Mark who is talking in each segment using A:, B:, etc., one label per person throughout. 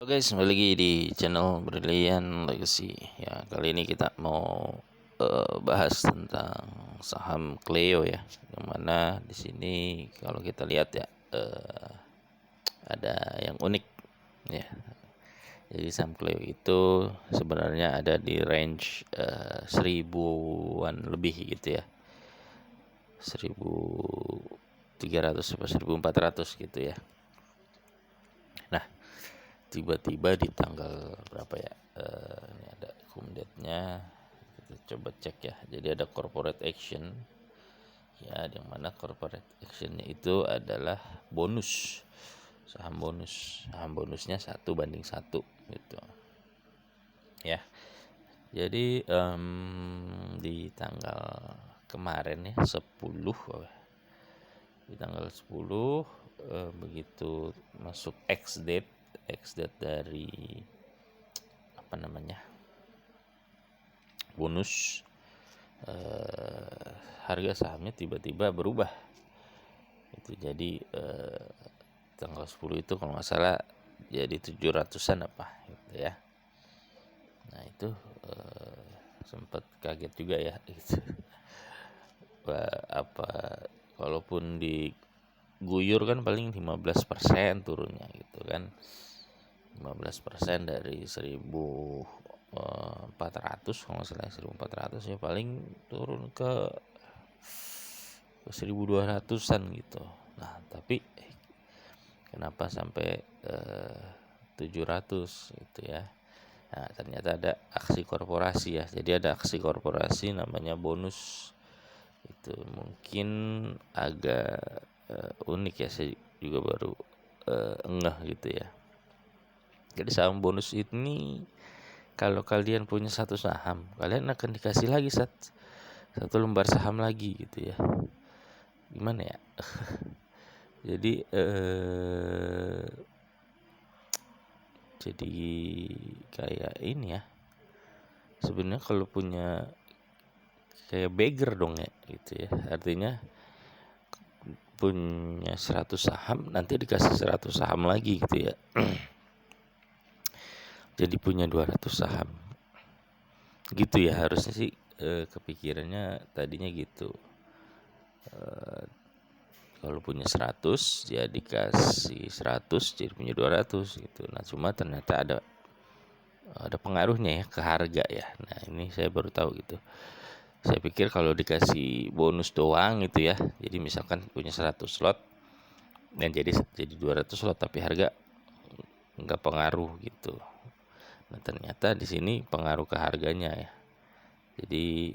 A: Halo guys, kembali lagi di channel Brilliant Legacy. Ya, kali ini kita mau bahas tentang saham Cleo ya. Yang mana di sini kalau kita lihat ya ada yang unik ya. Jadi saham Cleo itu sebenarnya ada di range 1000-an lebih gitu ya. 1300 sampai 1400 gitu ya. Nah, tiba-tiba di tanggal berapa ya, ini ada date-nya, kita coba cek ya. Jadi ada corporate action ya, yang mana corporate actionnya itu adalah saham bonusnya 1:1 gitu ya. Jadi di tanggal kemarin ya 10, di tanggal 10 begitu masuk X date dari bonus, harga sahamnya tiba-tiba berubah. Itu jadi tanggal 10 itu kalau nggak salah jadi 700-an apa gitu ya. Nah itu sempat kaget juga ya gitu. Kalaupun diguyur kan paling 15% turunnya gitu kan. 15% dari 1400, kalau nggak salah 1400 ya, paling turun ke 1200-an gitu. Nah tapi kenapa sampai 700 gitu ya. Nah ternyata ada aksi korporasi ya. Jadi ada aksi korporasi namanya bonus. Itu mungkin agak unik ya, saya juga baru ngeh gitu ya. Jadi saham bonus ini kalau kalian punya satu saham, kalian akan dikasih lagi satu lembar saham lagi gitu ya. Gimana ya? Jadi jadi kayak ini ya. Sebenarnya kalau punya kayak beggar dong ya gitu ya. Artinya punya 100 saham nanti dikasih 100 saham lagi gitu ya. Jadi punya 200 saham gitu ya, harusnya sih kepikirannya tadinya gitu. Kalau punya 100 ya dikasih 100 jadi punya 200 gitu. Nah cuma ternyata ada pengaruhnya ya ke harga ya. Nah ini saya baru tahu gitu. Saya pikir kalau dikasih bonus doang gitu ya, jadi misalkan punya 100 slot dan jadi 200 slot tapi harga nggak pengaruh gitu. Nah ternyata di sini pengaruh ke harganya ya. Jadi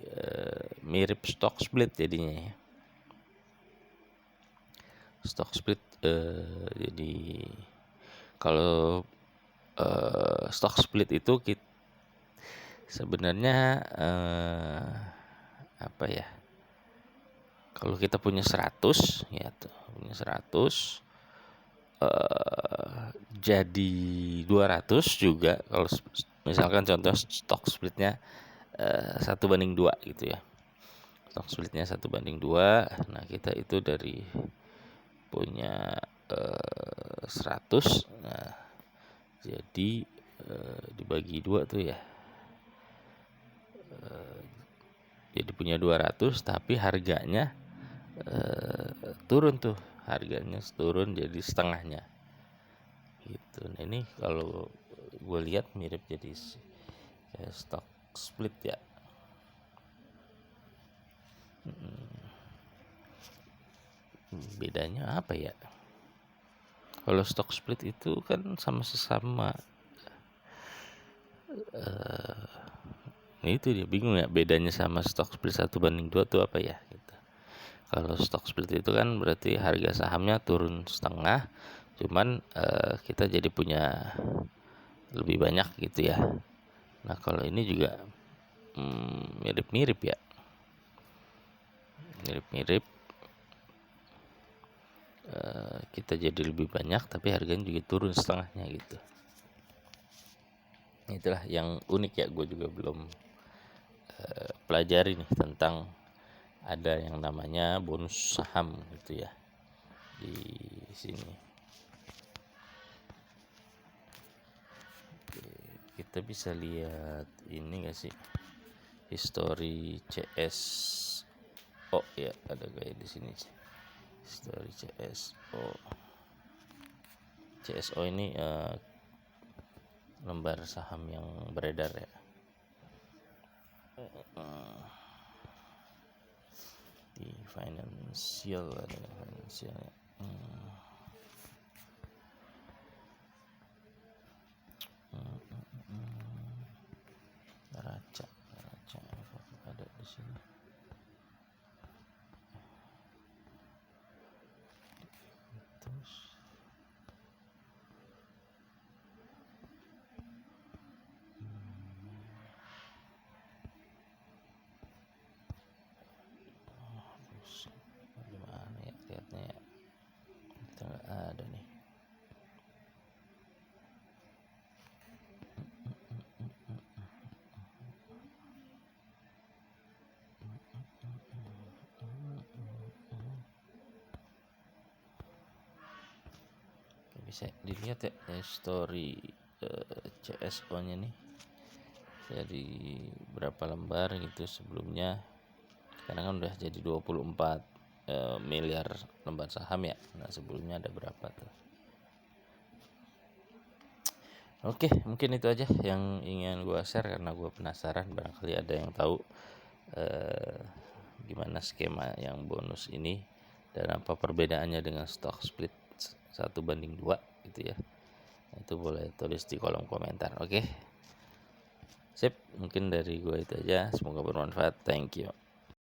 A: mirip stock split jadinya ya. Stock split jadi kalau stock split itu sebenarnya apa ya? Kalau kita punya 100 ya tuh, punya 100 jadi 200 juga kalau misalkan contoh stock splitnya 1:2 gitu ya. Stock splitnya 1:2. Nah kita itu dari punya 100, nah jadi dibagi 2 tuh ya, jadi punya 200 tapi harganya turun tuh, harganya turun jadi setengahnya gitu. Nah ini kalau gue lihat mirip jadi stock split ya. Bedanya apa ya? Kalau stock split itu kan sama itu dia bingung ya, bedanya sama stock split 1:2 tuh apa ya gitu. Kalau stock split itu kan berarti harga sahamnya turun setengah, cuman kita jadi punya lebih banyak gitu ya. Nah kalau ini juga mirip-mirip ya, mirip-mirip, kita jadi lebih banyak tapi harganya juga turun setengahnya gitu. Itulah yang unik ya, gue juga belum pelajari nih tentang ada yang namanya bonus saham gitu ya di sini. kita bisa lihat ini gak sih, history CSO ya, ada kayak di sini history CSO ini lembar saham yang beredar ya. Di financial ada financial ya. Raca ada di sini. Terus gimana ya lihatnya ya, kita nggak ada nih. Bisa dilihat ya story CSO nya nih dari berapa lembar gitu sebelumnya, karena kan udah jadi 24 miliar lembar saham ya. Nah sebelumnya ada berapa tuh. Oke, mungkin itu aja yang ingin gue share karena gue penasaran, barangkali ada yang tahu gimana skema yang bonus ini dan apa perbedaannya dengan stock split 1:2 gitu ya. Itu boleh tulis di kolom komentar. Oke, sip, mungkin dari gue itu aja, semoga bermanfaat. Thank you.